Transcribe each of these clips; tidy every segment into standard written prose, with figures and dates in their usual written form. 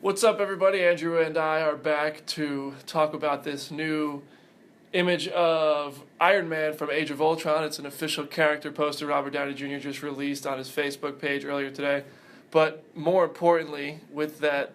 What's up, everybody? Andrew and I are back to talk about this new image of Iron Man from Age of Ultron. It's an official character poster Robert Downey Jr. just released on his Facebook page earlier today. But more importantly, with that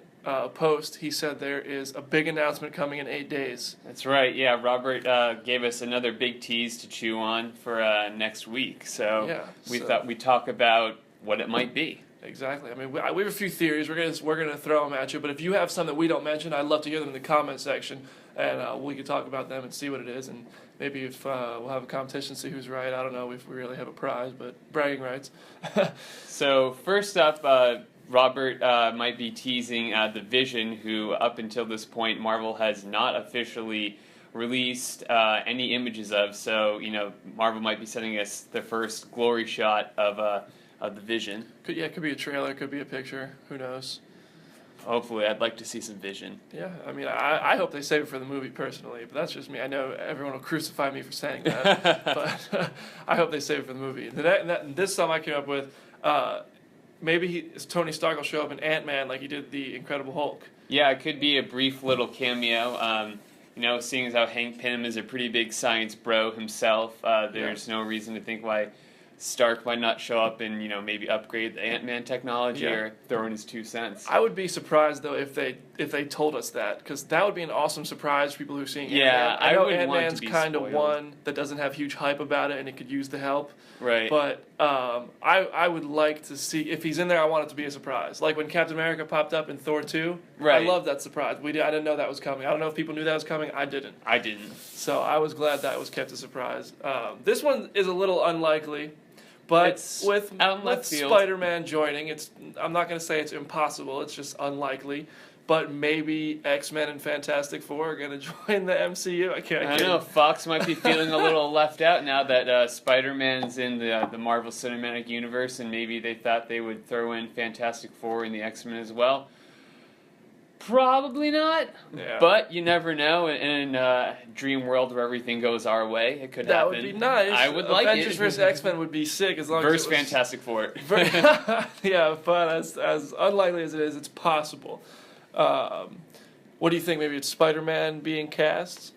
post, he said there is a big announcement coming in 8 days. That's right. Yeah, Robert gave us another big tease to chew on for next week. So we thought we'd talk about what it might be. Exactly. I mean, we have a few theories. We're gonna throw them at you. But if you have some that we don't mention, I'd love to hear them in the comment section, and we can talk about them and see what it is. And maybe if we'll have a competition, see who's right. I don't know if we really have a prize, but bragging rights. So first up, Robert might be teasing the Vision, who up until this point Marvel has not officially released any images of. So Marvel might be sending us the first glory shot of the Vision. It could be a trailer, could be a picture. Who knows? Hopefully, I'd like to see some Vision. Yeah, I mean, I hope they save it for the movie personally, but that's just me. I know everyone will crucify me for saying that, but I hope they save it for the movie. This song I came up with, maybe Tony Stark will show up in Ant-Man like he did the Incredible Hulk. Yeah, it could be a brief little cameo. Seeing as how Hank Pym is a pretty big science bro himself, there's no reason to think why Stark might not show up and maybe upgrade the Ant-Man technology or throw in his 2 cents. I would be surprised though if they told us that, because that would be an awesome surprise for people who are seeing Ant-Man. Yeah, I know Ant-Man's kind of one that doesn't have huge hype about it and it could use the help. Right. But I would like to see, if he's in there, I want it to be a surprise. Like when Captain America popped up in Thor 2. Right. I love that surprise. I didn't know that was coming. I don't know if people knew that was coming. I didn't. So I was glad that was kept a surprise. This one is a little unlikely. But with Spider-Man joining, I'm not going to say it's impossible, it's just unlikely. But maybe X-Men and Fantastic Four are going to join the MCU. I don't know, Fox might be feeling a little left out now that Spider-Man's in the Marvel Cinematic Universe, and maybe they thought they would throw in Fantastic Four and the X-Men as well. Probably not, but you never know. In a dream world where everything goes our way, it could happen. That would be nice. I would like it. Avengers vs. X-Men would be sick as long as it was Fantastic Four. Yeah, but as unlikely as it is, it's possible. What do you think? Maybe it's Spider-Man being cast?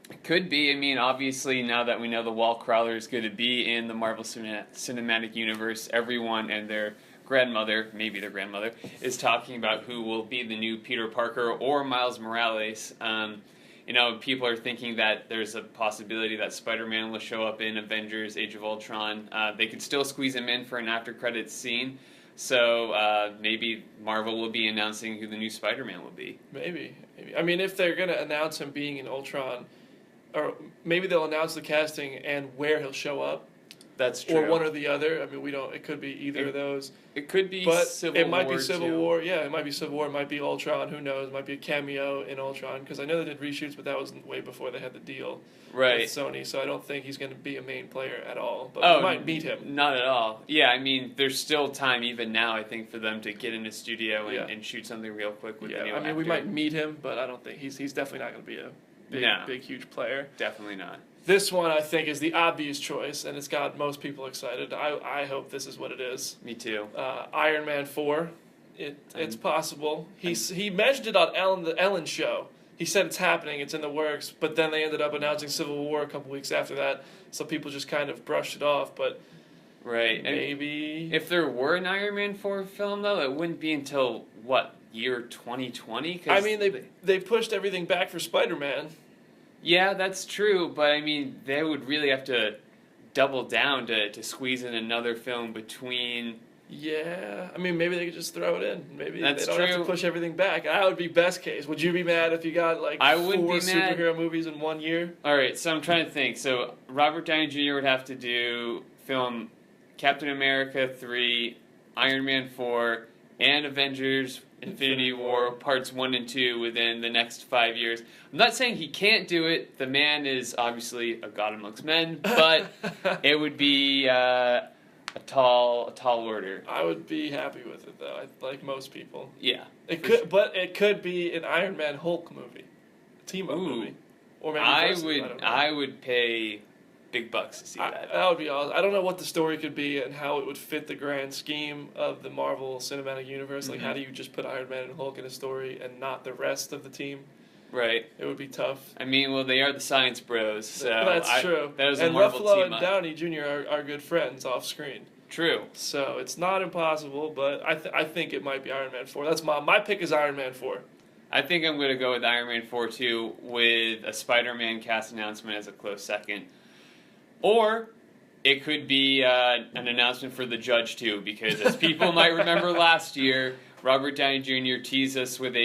It could be. I mean, obviously, now that we know the Wall Crawler is going to be in the Marvel Cinematic Universe, everyone and their grandmother, maybe their grandmother, is talking about who will be the new Peter Parker or Miles Morales. People are thinking that there's a possibility that Spider-Man will show up in Avengers Age of Ultron. They could still squeeze him in for an after-credits scene. So maybe Marvel will be announcing who the new Spider-Man will be. Maybe. I mean, if they're going to announce him being in Ultron, or maybe they'll announce the casting and where he'll show up. That's true. Or one or the other. I mean, we don't. It could be either of those. It could be Civil War. It might be Civil War. Yeah, it might be Civil War. It might be Ultron. Who knows? It might be a cameo in Ultron, because I know they did reshoots, but that was way before they had the deal with Sony. So I don't think he's going to be a main player at all. But we might meet him. Not at all. Yeah, I mean, there's still time even now, I think, for them to get in a studio and shoot something real quick with the new actor. We might meet him, but I don't think he's definitely not going to be a big, huge player. Definitely not. This one, I think, is the obvious choice, and it's got most people excited. I hope this is what it is. Me too. Iron Man 4. It's possible. He mentioned it on the Ellen show. He said it's happening, it's in the works, but then they ended up announcing Civil War a couple weeks after that, so people just kind of brushed it off, but maybe... If there were an Iron Man 4 film, though, it wouldn't be until, year 2020? I mean, they pushed everything back for Spider-Man. Yeah, that's true, but I mean, they would really have to double down to squeeze in another film between. Yeah, I mean, maybe they could just throw it in. Maybe they don't have to push everything back. That would be best case. Would you be mad if you got four superhero movies in 1 year? All right, so I'm trying to think. So Robert Downey Jr. would have to film Captain America 3, Iron Man 4, and Avengers Infinity War Parts 1 and 2 within the next 5 years. I'm not saying he can't do it. The man is obviously a god amongst men, but it would be a tall order. I would be happy with it, though, like most people. Yeah. But it could be an Iron Man Hulk movie, a team-up movie. Or maybe I would pay big bucks to see that. That would be awesome. I don't know what the story could be and how it would fit the grand scheme of the Marvel Cinematic Universe. Like, how do you just put Iron Man and Hulk in a story and not the rest of the team? Right. It would be tough. I mean, well, they are the Science Bros, so that's true. That is and a Marvel Ruffalo team and Downey Jr. are good friends off screen. True. So it's not impossible, but I think it might be Iron Man 4. That's my pick is Iron Man 4. I think I'm going to go with Iron Man 4 too, with a Spider-Man cast announcement as a close second. Or it could be an announcement for The Judge too, because as people might remember last year, Robert Downey Jr. teased us with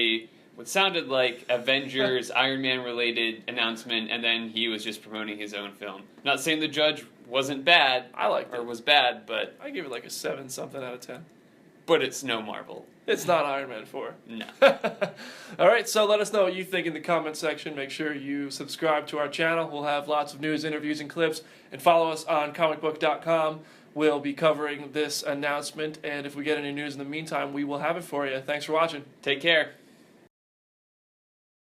what sounded like Avengers, Iron Man related announcement, and then he was just promoting his own film. Not saying The Judge wasn't bad. I liked it. Or was bad, but I give it like a 7-something out of 10. But it's no Marvel. It's not Iron Man 4. No. All right, so let us know what you think in the comment section. Make sure you subscribe to our channel. We'll have lots of news, interviews, and clips. And follow us on Comicbook.com. We'll be covering this announcement. And if we get any news in the meantime, we will have it for you. Thanks for watching. Take care.